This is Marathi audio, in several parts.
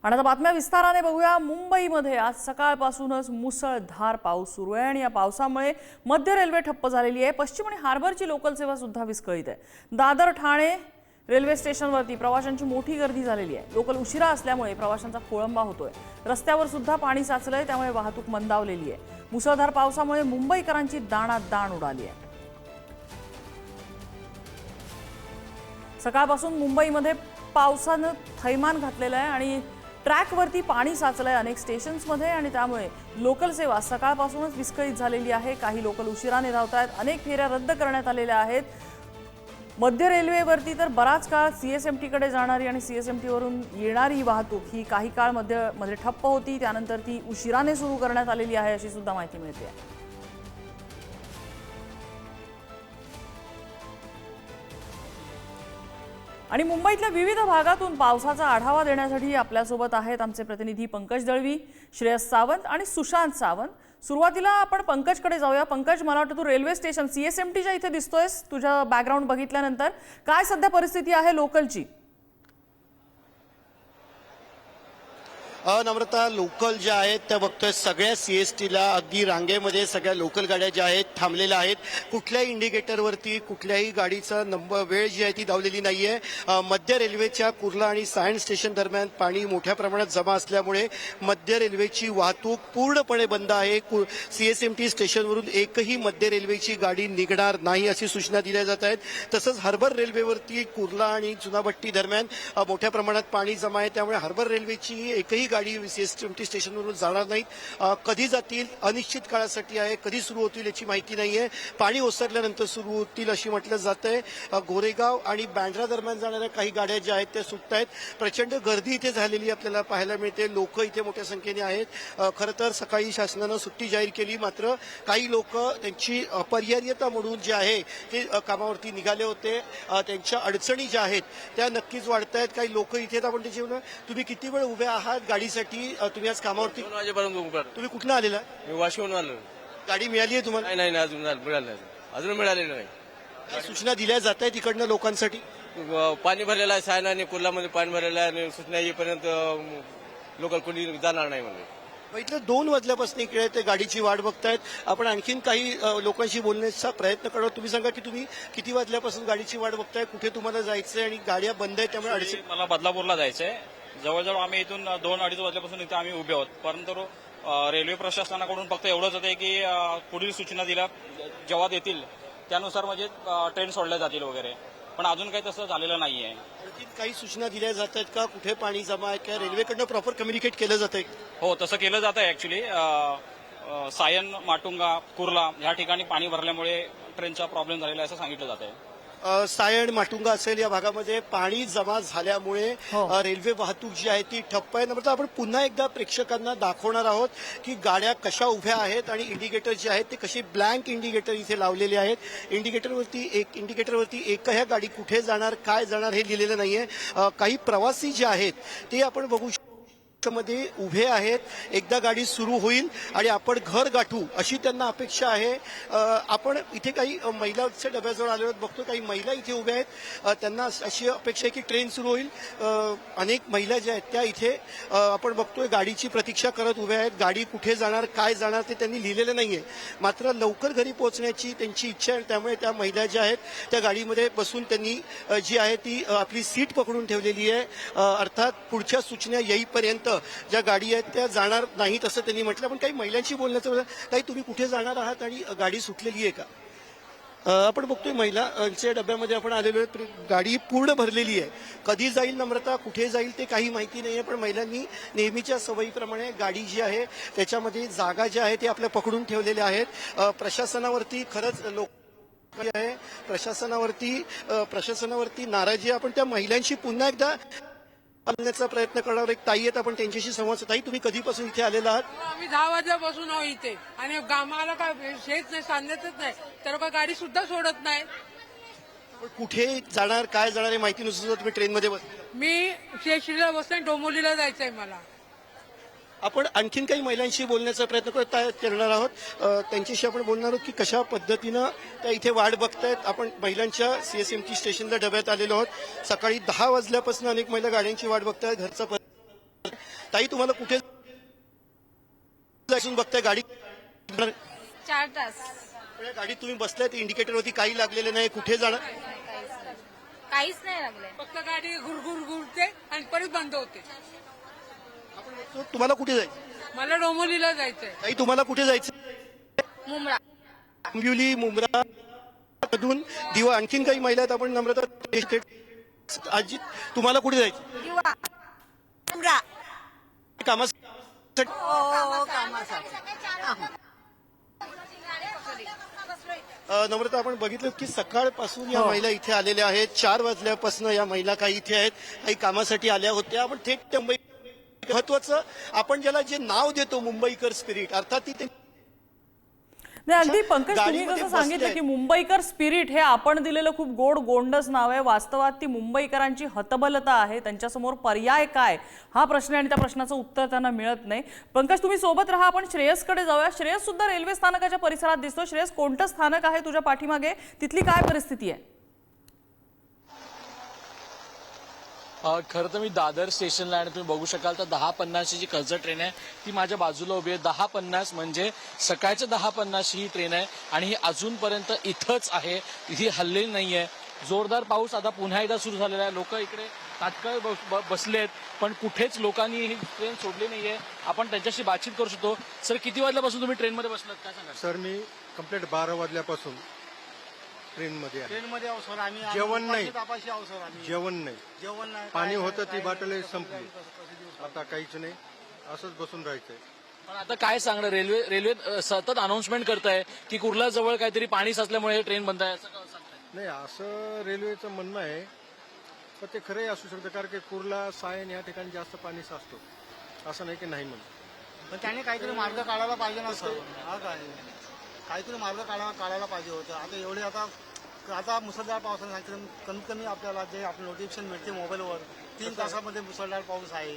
आणि आता बातम्या विस्ताराने बघूया। मुंबईमध्ये आज सकाळपासूनच मुसळधार पाऊस सुरू आहे आणि या पावसामुळे मध्य रेल्वे ठप्प झालेली आहे। पश्चिम आणि हार्बरची लोकल सेवा सुद्धा विस्कळीत आहे। दादर ठाणे रेल्वे स्टेशनवरती प्रवाशांची मोठी गर्दी झालेली आहे। लोकल उशिरा असल्यामुळे प्रवाशांचा खोळंबा होतोय। रस्त्यावर सुद्धा पाणी साचलंय, त्यामुळे वाहतूक मंदावलेली आहे। मुसळधार पावसामुळे मुंबईकरांची दाणादाण उडाली आहे। सकाळपासून मुंबईमध्ये पावसानं थैमान घातलेलं आहे आणि ट्रॅकवरती पाणी साचलंय अनेक स्टेशन्समध्ये आणि त्यामुळे लोकल सेवा सकाळपासूनच विस्कळीत झालेली आहे। काही लोकल उशिराने धावतायत, अनेक फेऱ्या रद्द करण्यात आलेल्या आहेत। मध्य रेल्वेवरती तर बराच काळ सीएसएमटी कडे जाणारी आणि सीएसएमटी वरून येणारी वाहतूक ही काही काळ मध्ये ठप्प होती, त्यानंतर ती उशिराने सुरू करण्यात आलेली आहे अशी सुद्धा माहिती मिळते आहे। आणि मुंबईतल्या विविध भागातून पावसाचा आढावा देण्यासाठी आपल्यासोबत आहेत आमचे प्रतिनिधी पंकज दळवी, श्रेयस सावंत आणि सुशांत सावंत। सुरुवातीला आपण पंकजकडे जाऊया। पंकज, मला वाटतं तू रेल्वे स्टेशन सीएसएमटीच्या इथे दिसतोयस। तुझा बॅकग्राऊंड बघितल्यानंतर काय सध्या परिस्थिती आहे लोकलची? नम्रता, लोकल ज्या आहेत त्या बघतोय सगळ्या सीएसटीला अगदी रांगेमध्ये सगळ्या लोकल गाड्या ज्या आहेत थांबलेल्या आहेत। कुठल्याही इंडिकेटरवरती कुठल्याही गाडीचा नंबर वेळ जी आहे ती दावलेली नाहीये। मध्य रेल्वेच्या कुर्ला आणि सायन स्टेशन दरम्यान पाणी मोठ्या प्रमाणात जमा असल्यामुळे मध्य रेल्वेची वाहतूक पूर्णपणे बंद आहे। सीएसएमटी स्टेशनवरून एकही मध्य रेल्वेची गाडी निघणार नाही अशी सूचना दिल्या जात आहेत। तसंच हार्बर रेल्वेवरती कुर्ला आणि चुनाभट्टी दरम्यान मोठ्या प्रमाणात पाणी जमा आहे, त्यामुळे हार्बर रेल्वेची एकही गाडी सीएसएमटी स्टेशनवरून जाणार नाहीत। कधी जातील अनिश्चित काळासाठी आहे, कधी सुरू होतील याची माहिती नाहीये। पाणी ओसरल्यानंतर सुरू होतील अशी म्हटलं जातंय। गोरेगाव आणि बँड्रा दरम्यान जाणाऱ्या काही गाड्या ज्या आहेत त्या सुटत आहेत। प्रचंड गर्दी इथे झालेली आपल्याला पाहायला मिळते, लोक इथे मोठ्या संख्येने आहेत। खरं तर सकाळी शासनानं सुट्टी जाहीर केली, मात्र काही लोक त्यांची अपरिहार्यता म्हणून जे आहे ते कामावरती निघाले होते। त्यांच्या अडचणी ज्या आहेत त्या नक्कीच वाढत आहेत। काही लोक इथे आपण त्याची तुम्ही किती वेळ उभे आहात गाडीसाठी? तुम्ही आज कामावरती 2 वाजेपर्यंत उभं. तुम्ही कुठनं आलेला? मी वाशीहून आलो. गाडी मिळाली आहे तुम्हाला? नाही अजून मिळालेलं नाही। काय सूचना दिल्या जात आहेत तिकडनं लोकांसाठी? पाणी भरलेलं आहे, सायन आणि कुर्लामध्ये पाणी भरलेलं आहे आणि सूचना येईपर्यंत लोकल कोणी जाणार नाही म्हणजे। इथलं 2 वाजल्यापासून इकडे ते गाडीची वाट बघतायत। आपण आणखीन काही लोकांशी बोलण्याचा प्रयत्न करतो। तुम्ही सांगा की तुम्ही किती वाजल्यापासून गाडीची वाट बघताय, कुठे तुम्हाला जायचंय आणि गाड्या बंद आहेत त्यामुळे अडचण? मला बदलापूरला जायचंय। जवळजवळ आम्ही इथून 2-2:30 वाजल्यापासून इथे आम्ही उभे आहोत, परंतु रेल्वे प्रशासनाकडून फक्त एवढंच होतं की पुढील सूचना दिल्या जेव्हा देतील त्यानुसार म्हणजे ट्रेन सोडल्या जातील वगैरे, पण अजून काही तसं झालेलं नाहीये। आणखी काही सूचना दिल्या जात आहेत का? कुठे पाणी जमा आहे का? रेल्वेकडनं प्रॉपर कम्युनिकेट केलं जात आहे? हो, तसं केलं जात आहे ऍक्च्युली। सायन, माटुंगा, कुर्ला या ठिकाणी पाणी भरल्यामुळे ट्रेनचा प्रॉब्लेम झालेला आहे असं सांगितलं जात आहे। सायण, माटुंगा असेल या भागामध्ये पाणी जमा झाल्यामुळे रेल्वे वाहतूक जी आहे ती ठप्प आहे। म्हणजे आपण पुन्हा एकदा प्रेक्षकांना दाखवणार आहोत की गाड्या कशा उभ्या आहेत आणि इंडिकेटर जे आहेत ते कसे ब्लँक इंडिकेटर इथे लावलेले आहेत। इंडिकेटरवरती एक ह्या गाडी कुठे जाणार, काय जाणार हे लिहिलेलं नाहीये। काही प्रवासी जे आहेत ते आपण बघू मध्ये उभे आहेत। एकदा गाडी सुरू होईल आणि आपण घर गाठू अशी त्यांना अपेक्षा आहे। आपण इथे काही महिलांच्या डब्याजवळ आलेलो बघतो, काही महिला इथे उभ्या आहेत। त्यांना अशी अपेक्षा आहे की ट्रेन सुरू होईल। अनेक महिला ज्या आहेत त्या इथे आपण बघतोय गाडीची प्रतीक्षा करत उभ्या आहेत। गाडी कुठे जाणार, काय जाणार ते त्यांनी लिहिलेलं नाहीये, मात्र लवकर घरी पोहोचण्याची त्यांची इच्छा आहे। त्यामुळे त्या महिला ज्या आहेत त्या गाडीमध्ये बसून त्यांनी जी आहे ती आपली सीट पकडून ठेवलेली आहे। अर्थात पुढच्या सूचना येईपर्यंत ज्या गाडी आहेत त्या जाणार नाहीत असं त्यांनी म्हटलं। पण काही महिलांशी बोलण्याचं, काही तुम्ही कुठे जाणार आहात आणि गाडी सुटलेली आहे का? आपण बघतोय महिलांच्या डब्यामध्ये आपण आलेलो आहे। गाडी पूर्ण भरलेली आहे। कधी जाईल नम्रता, कुठे जाईल ते काही माहिती नाहीये, पण महिलांनी नेहमीच्या सवयीप्रमाणे गाडी जी आहे त्याच्यामध्ये जागा ज्या आहेत ते आपल्या पकडून ठेवलेल्या आहेत। प्रशासनावरती खरंच लोक आहे, प्रशासनावरती नाराजी। आपण त्या महिलांशी पुन्हा एकदा आणण्याचा प्रयत्न करणार। एक ताई आहेत, आपण त्यांच्याशी संवाद। ताई, तुम्ही कधीपासून इथे आलेला आहात? आम्ही 10 वाजल्यापासून आहोत इथे आणि आम्हाला काय हेच नाही, सांगतच नाही, तर का गाडी सुद्धा सोडत नाही। कुठे जाणार, काय जाणार हे माहिती नसून तुम्ही ट्रेनमध्ये बसले? मी शेषरीला बसले, डोंबिवलीला जायचंय मला। आपण आणखीन काही महिलांशी बोलण्याचा प्रयत्न करणार आहोत। त्यांच्याशी आपण बोलणार आहोत की कशा पद्धतीनं त्या इथे वाट बघतायत। आपण महिलांच्या सीएसएमटी स्टेशनला डब्यात आलेलो आहोत। सकाळी 10 वाजल्यापासून अनेक महिला गाड्यांची वाट बघतायत। घरचा ताई तुम्हाला कुठे जायचं बघताय गाडी? 4 तास या गाडीत तुम्ही बसलाय इंडिकेटर वरती काही लागलेलं नाही, कुठे जाणार? काहीच नाही लागले. फक्त गाडी गुरगुर गुरते आणि परत बंद होते. तुम्हाला कुठे जायचं? मला डोंबिवलीला जायचंय. ताई तुम्हाला कुठे जायचं? मुंब्रा. डोंबिवली मुंब्रा मधून दिवा आणखीन काही महिला आहेत, आपण नम्रता आजी तुम्हाला कुठे जायचं? दिवा. मुंब्रा. कामासाठी? नम्रता आपण बघितलं की सकाळपासून या महिला इथे आलेल्या आहेत. 4 वाजल्यापासून या महिला काही इथे आहेत, काही कामासाठी आल्या होत्या. आपण थेट मुंबई महत्वाचं आपण ज्याला जे नाव देतो मुंबईकर स्पिरिट, अर्थात ती नाही, अगदी पंकज तुम्ही गाडीमध्ये जसं सांगितलं बसले. की मुंबईकर स्पिरिट हे आपण दिलेलं खूप गोंडस नाव आहे. वास्तवात ती मुंबईकरांची हतबलता आहे. त्यांच्यासमोर पर्याय काय हा प्रश्न आहे आणि त्या प्रश्नाचं उत्तर त्यांना मिळत नाही. पंकज तुम्ही सोबत राहा, आपण श्रेयसकडे जाऊया. श्रेयस सुद्धा रेल्वे स्थानकाच्या परिसरात दिसतो. श्रेयस, कोणतं स्थानक आहे तुझ्या पाठीमागे? तिथली काय परिस्थिती आहे? खरं तर मी दादर स्टेशनला आणि तुम्ही बघू शकाल तर 10:50 जी कर्जत ट्रेन आहे ती माझ्या बाजूला उभी आहे. 10:50 म्हणजे सकाळच्या 10:50 ही ट्रेन आहे आणि ही अजूनपर्यंत इथंच आहे, ही हललेली नाहीये. जोरदार पाऊस आता पुन्हा एकदा सुरू झालेला आहे. लोक इकडे तात्काळ बसलेत, पण कुठेच लोकांनी ही ट्रेन सोडली नाहीये. आपण त्यांच्याशी बातचीत करू शकतो. सर, किती वाजल्यापासून तुम्ही ट्रेनमध्ये बसलात, काय सांगा? सर, मी कंप्लीट 12 वाजल्यापासून ट्रेनमध्ये आहे. ट्रेनमध्ये आहो सर आम्ही. जेवण नाही. तापाशी आहो सर आम्ही. जेवण नाही, जेवण नाही. पाणी होतं ती बाटल संपली, आता काहीच नाही, असंच बसून राहायचंय. पण आता काय सांगणार? रेल्वे सतत अनाउन्समेंट करत आहे की कुर्ला जवळ काहीतरी पाणी साचल्यामुळे ट्रेन बंद आहे, असं सांगताय? नाही, असं रेल्वेचं म्हणणं आहे, पण ते खरंही असू शकतं, कारण की कुर्ला सायन या ठिकाणी जास्त पाणी साचतो, असं नाही की नाही म्हणून. पण त्याने काहीतरी मार्ग काढायला पाहिजे ना सर. हा काय काहीतरी मार्ग काढायला पाहिजे होतं. आता एवढे आता मुसळधार पावसाने सांगितलं, कमीत कमी आपल्याला जे आपलं नोटिफिकेशन मिळते मोबाईलवर 3 तासामध्ये मुसळधार पाऊस आहे.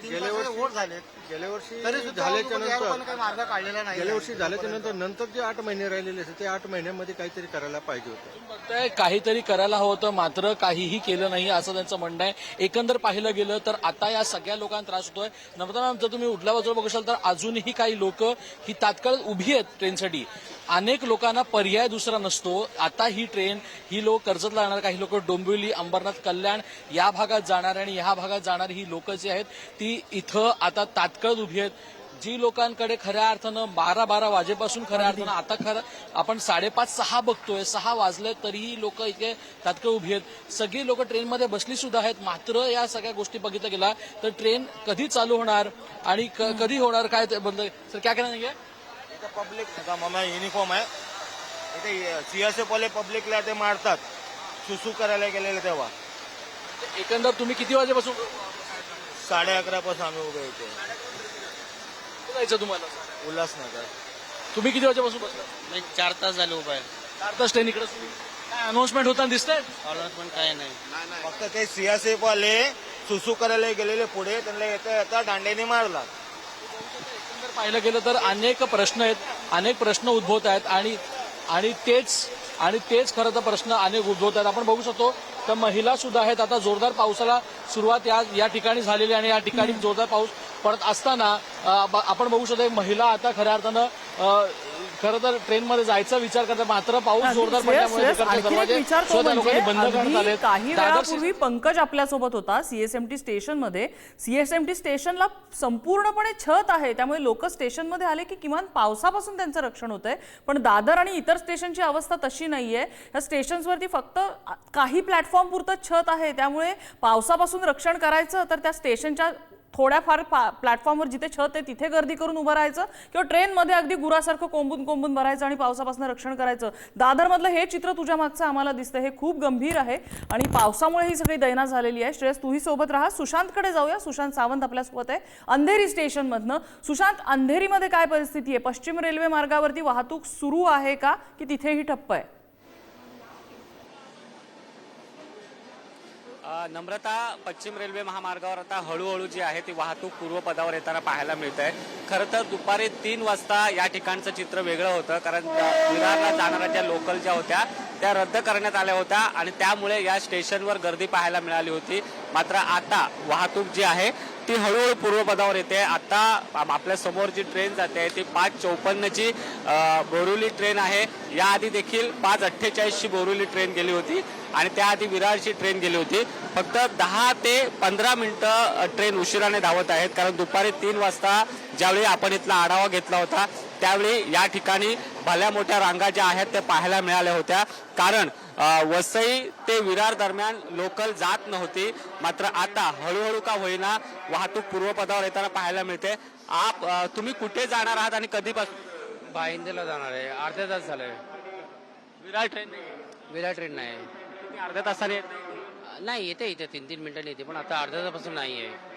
गेल्या वर्षी वोट झालेत, गेल्या वर्षी तरी सुद्धा झाल्याच्या नंतर काही मार्ग काढलेला नाही. गेल्या वर्षी झाल्याच्या नंतर जे 8 महिने राहिलेले असते ते 8 महिन्यामध्ये काहीतरी करायला पाहिजे होतं. बघताय, काहीतरी करायला हवं होतं, मात्र काहीही केलं नाही असं त्यांचं म्हणणं आहे. एकंदर पाहिलं गेलं तर आता या सगळ्या लोकांना त्रास होतोय. नम्रता मॅम, जर तुम्ही उठल्या बाजूला बघू शकाल तर अजूनही काही लोक ही तात्काळ उभी आहेत ट्रेनसाठी. अनेक लोकांना पर्याय दुसरा नसतो. आता ही ट्रेन ही लोक कर्जतला जाणार, काही लोक डोंबिवली, अंबरनाथ, कल्याण या भागात जाणार आणि या भागात जाणारी ही लोक जी आहेत ती इथं आता तात्काळ उभी आहेत. जी लोकांकडे खऱ्या अर्थानं 12 वाजेपासून खऱ्या अर्थानं आता खरं आपण 5:30-6 बघतोय, 6 वाजले तरीही लोक इथे तात्काळ उभी आहेत. सगळी लोक ट्रेनमध्ये बसली सुद्धा आहेत. मात्र या सगळ्या गोष्टी बघितल्या गेला तर ट्रेन कधी चालू होणार आणि कधी होणार काय ते बंद. सर, क्या कहना है? पब्लिक मामा युनिफॉर्म आहे इथे. सीएसएफ वाले पब्लिकला ते मारतात सुसू करायला गेलेले तेव्हा. एकंदर तुम्ही किती वाजेपासून 11:30 पासून आम्ही उभे इथे. जायचं तुम्हाला? उल्हासनगर. तुम्ही किती वाजेपासून बसला? मी 4 तास झाले उभा आहे. 4 तास ट्रेन इकडे काय अनाउन्समेंट होताना दिसतंय? पण काही नाही. फक्त ते सीएसएफ वाले सुसू करायला गेलेले पुढे, त्यांना येता दांड्याने मारला. एकंदर पाहिलं गेलं तर अनेक प्रश्न आहेत, अनेक प्रश्न उद्भवत आहेत आणि तेच खरं तर प्रश्न अनेक उद्भवत आहेत. आपण बघू शकतो तर महिला सुद्धा आहेत. आता जोरदार पावसाला सुरुवात या ठिकाणी झालेली आणि या ठिकाणी जोरदार पाऊस पडत असताना आपण बघू शकतो महिला आता खऱ्या अर्थानं खरं तर ट्रेनमध्ये जायचा विचार करतात, मात्र पाऊस जोरदार पडल्यामुळे लोकांनी बंद करण्यात आले. काही वेळापूर्वी पंकज आपल्यासोबत होता सीएसएमटी स्टेशनमध्ये. सीएसएमटी स्टेशनला संपूर्णपणे छत आहे, त्यामुळे लोक स्टेशनमध्ये आले की किमान पावसापासून त्यांचं रक्षण होतंय. पण दादर आणि इतर स्टेशनची अवस्था तशी नाहीये. या स्टेशन्सवरती फक्त काही प्लॅटफॉर्म पुरतं छत आहे, त्यामुळे पावसापासून रक्षण करायचं तर त्या स्टेशनच्या थोड्याफार प्लॅटफॉर्मवर जिथे छत आहे तिथे गर्दी करून उभं राहायचं किंवा ट्रेनमध्ये अगदी गुरासारखं कोंबून भरायचं आणि पावसापासून रक्षण करायचं. दादरमधलं हे चित्र तुझ्या मागचं आम्हाला दिसतं, हे खूप गंभीर आहे आणि पावसामुळे ही सगळी दैना झालेली आहे. श्रेयस, तूही सोबत राहा. सुशांतकडे जाऊया. सुशांत सावंत आपल्यासोबत आहे अंधेरी स्टेशनमधनं. सुशांत, अंधेरीमध्ये काय परिस्थिती आहे? पश्चिम रेल्वे मार्गावरती वाहतूक सुरू आहे का की तिथेही ठप्प आहे? नम्रता, पश्चिम रेल्वे महामार्गावर आता हळूहळू जी आहे ती वाहतूक पूर्वपदावर येताना पाहायला मिळत आहे. खरं तर दुपारी 3 वाजता या ठिकाणचं चित्र वेगळं होतं, कारण विरारला जाणाऱ्या ज्या लोकल ज्या होत्या त्या रद्द करण्यात आल्या होत्या आणि त्यामुळे या स्टेशनवर गर्दी पाहायला मिळाली होती. मात्र आता वाहतूक जी आहे ती हळूहळू पूर्वपदावर येते. आता आपल्या समोर जी ट्रेन जाते ती 5:54ची बोरिवली ट्रेन आहे. याआधी देखील 5:48ची बोरिवली ट्रेन गेली होती आणि त्याआधी विरारची ट्रेन गेली होती. फक्त 10 ते 15 मिनिटं ट्रेन उशिराने धावत आहेत, कारण दुपारी 3 वाजता ज्यावेळी आपण इथला आढावा घेतला होता त्यावेळी या ठिकाणी भल्या मोठ्या रांगा ज्या आहेत त्या पाहायला मिळाल्या होत्या. कारण वसई ते विरार दरम्यान लोकल जात नव्हती. मात्र आता हळूहळू का होईना वाहतूक पूर्वपदावर येताना पाहायला मिळते. तुम्ही कुठे जाणार आहात आणि कधीपासून? भाईंदरला जाणार आहे. अर्धा तास झालाय. विरार ट्रेन विरार ट्रेन नाही अर्ध्या तासाने येते. नाही येते इथे 3-3 मिनिटांनी येते, पण आता अर्धा तासापासून नाही आहे.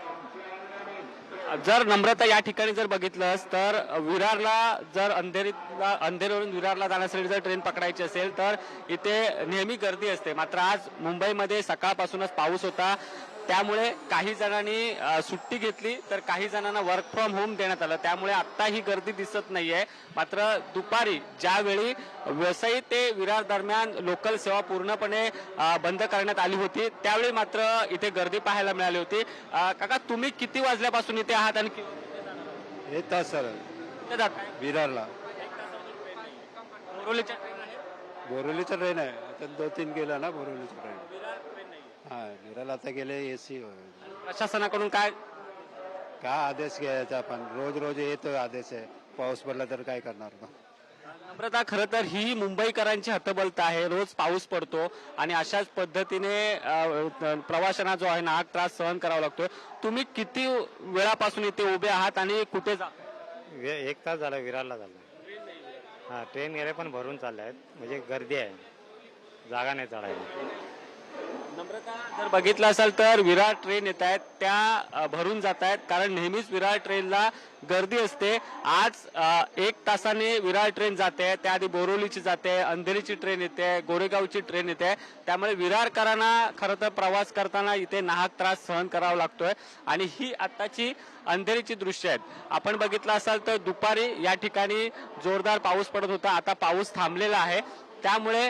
जर नम्रता या ठिकाणी जर बघितलंस तर विरारला जर अंधेरीवरून विरारला जाण्यासाठी जर ट्रेन पकडायची असेल तर इथे नेहमी गर्दी असते. मात्र आज मुंबईमध्ये सकाळपासूनच पाऊस होता, त्यामुळे काही जणांनी सुट्टी घेतली तर काही जणांना वर्क फ्रॉम होम देण्यात आलं. त्यामुळे आता ही गर्दी दिसत नाहीये. मात्र दुपारी ज्यावेळी वसई ते विरार दरम्यान लोकल सेवा पूर्णपणे बंद करण्यात आली होती त्यावेळी मात्र इथे गर्दी पाहायला मिळाली होती. काका, तुम्ही किती वाजल्यापासून इथे आहात आणि एक तास सर कुठे जाताय? विरारला. बोरिवलीच्या ट्रेन आहे. बोरिवलीचं ट्रेन आहे. आता 2-3 गेला ना बोरिवलीचं ट्रेन. हा, विरारला आता गेले एसी. प्रशासनाकडून काय आदेश घ्यायचा, पण रोज रोज येतो आदेश आहे. पाऊस पडला तर काय करणार मग? नम्रता, खरं तर ही मुंबईकरांची हतबलता आहे. रोज पाऊस पडतो आणि अशाच पद्धतीने प्रवाशांना जो आहे नाहक त्रास सहन करावा लागतो. तुम्ही किती वेळापासून इथे उभे आहात आणि कुठे जा? 1 तास झाला विरारला झाला. हा, ट्रेन गेले पण भरून चालले आहेत, म्हणजे गर्दी आहे, जागा नाही चढायला. नम्रता, जर बघितलं असेल तर विरार ट्रेन येत आहेत त्या भरून जात आहेत, कारण नेहमीच विरार ट्रेनला गर्दी असते. आज 1 तासाने विरार ट्रेन जाते, त्याआधी बोरिवलीची जाते, अंधेरीची ट्रेन येते, गोरेगावची ट्रेन येते. त्यामुळे विरारकरांना खरं तर प्रवास करताना इथे नाहक त्रास सहन करावा लागतोय. आणि ही आत्ताची अंधेरीची दृश्य आहेत. आपण बघितलं असाल तर दुपारी या ठिकाणी जोरदार पाऊस पडत होता. आता पाऊस थांबलेला आहे, त्यामुळे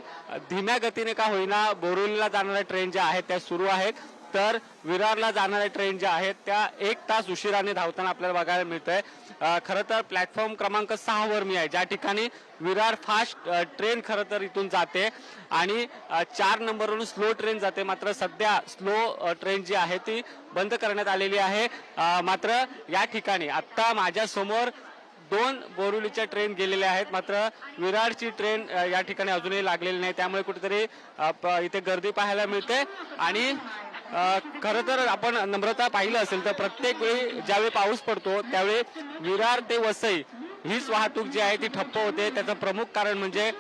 धीम्या गतीने का होईना बोरिवलीला जाणाऱ्या ट्रेन ज्या आहेत त्या सुरू आहेत, तर विरारला जाणाऱ्या ट्रेन ज्या आहेत त्या 1 तास उशिराने धावताना आपल्याला बघायला मिळतंय. खरं तर प्लॅटफॉर्म क्रमांक 6 वर मी आहे, ज्या ठिकाणी विरार फास्ट ट्रेन खरं तर इथून जाते आणि 4 नंबरवरून स्लो ट्रेन जाते. मात्र सध्या स्लो ट्रेन जी आहे ती बंद करण्यात आलेली आहे. मात्र या ठिकाणी आता माझ्या समोर 2 बोरिवलीच्या ट्रेन गेलेल्या आहेत, मात्र विरारची ट्रेन या ठिकाणी अजूनही लागलेली नाही. त्यामुळे कुठेतरी इथे गर्दी पाहायला मिळते. आणि खरं तर आपण नम्रता पाहिलं असेल तर प्रत्येक वेळी ज्यावेळी पाऊस पडतो त्यावेळी विरार ते वसई हीच वाहतूक जी आहे ती ठप्प होते. त्याचं प्रमुख कारण म्हणजे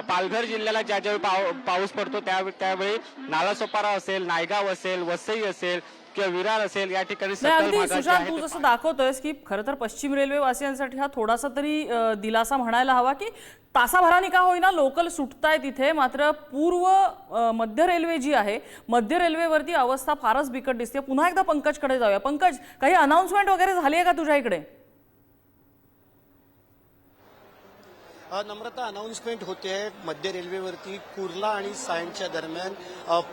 पालघर जिल्ह्याला ज्यावेळी पाऊस पडतो त्यावेळी नालासोपारा असेल, नायगाव असेल, वसई असेल किंवा विरार असेल, या ठिकाणी सुशांत, तू जसं दाखवतोयस की खरं तर पश्चिम रेल्वे वासियांसाठी हा थोडासा तरी दिलासा म्हणायला हवा की तासाभराने का होईना लोकल सुटतायत इथे. मात्र मध्य रेल्वे जी आहे, मध्य रेल्वेवरती अवस्था फारच बिकट दिसते. पुन्हा एकदा पंकजकडे जाऊया. पंकज, काही अनाउन्समेंट वगैरे झाली आहे का तुझ्या इकडे? नम्रता, अनाउन्समेंट होते आहे. मध्य रेल्वेवरती कुर्ला आणि सायनच्या दरम्यान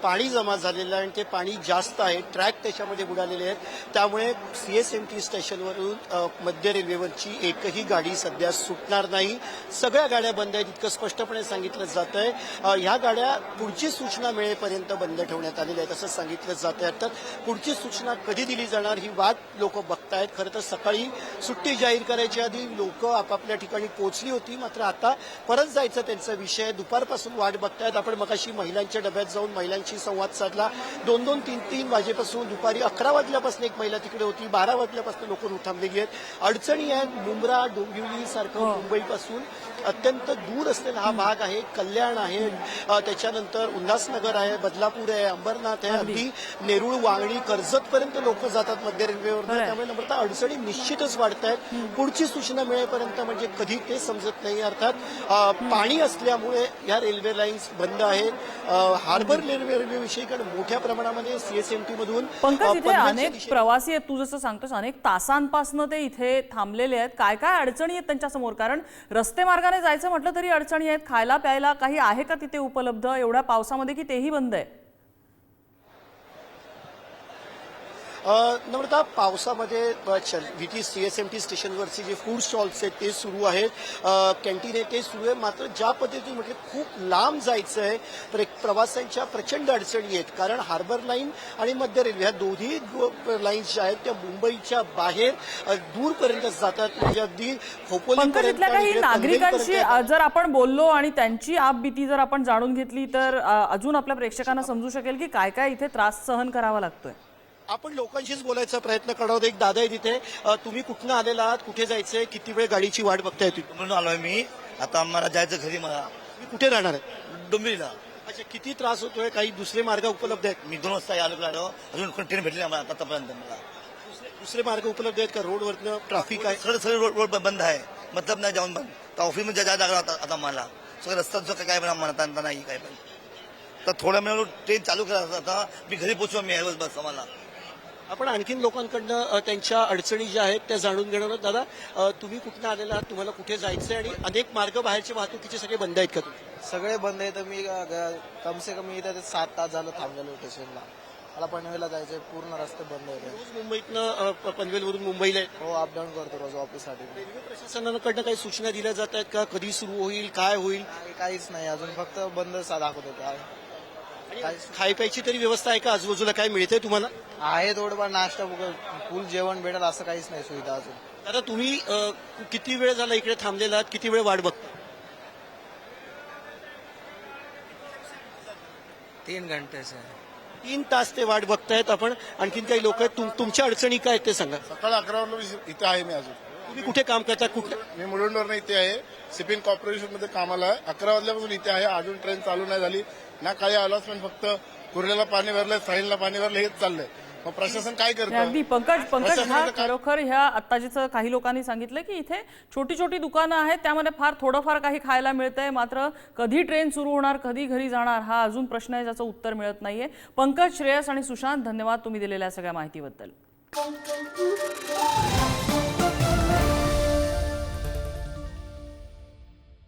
पाणी जमा झालेलं आहे आणि ते पाणी जास्त आहे. ट्रॅक त्याच्यामध्ये बुडालेले आहेत. त्यामुळे CSMT स्टेशनवरून मध्य रेल्वेवरची एकही गाडी सध्या सुटणार नाही. सगळ्या गाड्या बंद आहेत, इतकं स्पष्टपणे सांगितलं जात आहे. ह्या गाड्या पुढची सूचना मिळेपर्यंत बंद ठेवण्यात आलेल्या आहेत असं सांगितलं जात आहे. अर्थात पुढची सूचना कधी दिली जाणार ही वाट लोक बघतायत. खरं तर सकाळी सुट्टी जाहीर करायच्या आधी लोक आपापल्या ठिकाणी पोहोचली होती, मात्र आता परत जायचं त्यांचा विषय. दुपारपासून वाट बघतायत. आपण मगाशी महिलांच्या डब्यात जाऊन महिलांशी संवाद साधला. 2-2, 3-3 वाजेपासून दुपारी 11 वाजल्यापासून एक महिला तिकडे होती, 12 वाजल्यापासून लोक थांबलेली आहेत. अडचणी आहेत. मुंब्रा, डोंबिवली सारखं मुंबईपासून अत्यंत दूर असलेला हा भाग आहे. कल्याण आहे, त्याच्यानंतर उल्हासनगर आहे, बदलापूर आहे, अंबरनाथ आहे, अगदी नेरूळ, वांगणी, कर्जतपर्यंत लोक जातात मध्य रेल्वेवर. त्यामुळे नम्रता अडचणी निश्चितच वाढत आहेत. पुढची सूचना मिळेपर्यंत म्हणजे कधी ते समजत नाही. अर्थात पाणी असल्यामुळे या रेल्वे लाईन्स बंद आहेत. हार्बर रेल्वेविषयी मोठ्या प्रमाणामध्ये CSMT मधून पंकज, इथे अनेक प्रवासी आहेत, तू जसं सांगतोस अनेक तासांपासून ते इथे थांबलेले आहेत. काय काय अडचणी आहेत त्यांच्या समोर? कारण रस्ते मार्गाने जायचं म्हटलं तरी अडचणी आहेत. खायला प्यायला काही आहे का तिथे उपलब्ध एवढ्या पावसामध्ये की तेही बंद आहे? नम्रता, पावसामध्ये VT CSMT स्टेशनवरचे जे फूड स्टॉल्स आहेत ते सुरू आहेत, कॅन्टीन आहे ते सुरू आहे. मात्र ज्या पद्धतीने म्हटलं खूप लांब जायचं आहे तर एक प्रवाशांच्या प्रचंड अडचणी आहेत. कारण हार्बर लाईन आणि मध्य रेल्वे ह्या दोन्ही लाईन्स ज्या आहेत त्या मुंबईच्या बाहेर दूरपर्यंत जातात. म्हणजे अगदी पंकज, इथल्या काही नागरिकांशी जर आपण बोललो आणि त्यांची आपबीती जर आपण जाणून घेतली तर अजून आपल्या प्रेक्षकांना समजू शकेल की काय काय इथे त्रास सहन करावा लागतोय. आपण लोकांशीच बोलायचा प्रयत्न करणार. एक दादा आहे तिथे. तुम्ही कुठनं आलेला आहात, कुठे जायचंय, किती वेळ गाडीची वाट बघताय तुम्ही? म्हणून आलोय मी. आता आम्हाला जायचं घरी. मला तुम्ही कुठे राहणार आहे? डोंबिवलीला. अच्छा, किती त्रास होतोय? काही दुसरे मार्ग उपलब्ध आहेत? मी 2 वाजता आलो. अजून कोण ट्रेन भेटली आम्हाला आतापर्यंत. मला दुसरे मार्ग उपलब्ध आहेत का? रोडवरनं ट्रॅफिक आहे? सगळे रोड बंद आहे. मतलब नाही जाऊन बंद. तर ऑफिसमध्ये जायला लागला आता मला. सगळं रस्त्याचं काय पण आम्हाला नाही काय पण. तर थोड्या वेळ ट्रेन चालू करा. आता मी घरी पोहोचलो. मी आहे बस आम्हाला. आपण आणखीन लोकांकडनं त्यांच्या अडचणी ज्या आहेत त्या जाणून घेणार आहोत. दादा, तुम्ही कुठनं आलेला आहात, तुम्हाला कुठे जायचंय आणि अनेक मार्ग बाहेरचे वाहतुकीचे सगळे बंद आहेत का? तुम्ही सगळे बंद आहेत. मी कम से कम इथे 7 तास झालं थांबलेलो स्टेशनला. मला पनवेलला जायचंय. पूर्ण रस्ते बंद होते. रोज मुंबईतनं पनवेलवरून मुंबईला आहे. हो, अपडाऊन करतो रोज ऑफिससाठी. रेल्वे प्रशासनाकडनं काही सूचना दिल्या जात आहेत का? कधी सुरू होईल, काय होईल? काहीच नाही अजून. फक्त बंद दाखवत होते. खाय प्यायची तरी व्यवस्था आहे का? आजूबाजूला काय मिळतंय तुम्हाला? आहे थोडंफार नाश्ता, फुल जेवण भेटेल असं काहीच नाही सुविधा अजून. दादा, तुम्ही किती वेळ झाला इकडे थांबलेला आहात? किती वेळ वाट बघता? 3 घंटे से 3 तास ते वाट बघतायत. आपण आणखीन काही लोक आहेत. तुमच्या अडचणी काय आहेत ते सांगा. सकाळी 11 वाजता इथे आहे मी अजून. तुम्ही कुठे काम करता? कुठे? मी मुलुंडवरून इथे आहे. शिपिंग कॉर्पोरेशन मध्ये कामाला आहे. 11 वाजल्यापासून इथे आहे. अजून ट्रेन चालू नाही झाली ना. काही अलॉटमेंट, फक्त कुर्ल्याला पाणी भरलंय, साईनला पाणी भरलं, हेच चाललंय. मग प्रशासन काय करतं? अगदी पंकज, हा खरोखर ह्या आत्ताजीचं काही लोकांनी सांगितलं की इथे छोटी छोटी दुकानं आहेत, त्यामध्ये फार थोडंफार काही खायला मिळतंय. मात्र कधी ट्रेन सुरू होणार, कधी घरी जाणार, हा अजून प्रश्न आहे ज्याचं उत्तर मिळत नाहीये. पंकज, श्रेयस आणि सुशांत, धन्यवाद तुम्ही दिलेल्या सगळ्या माहितीबद्दल.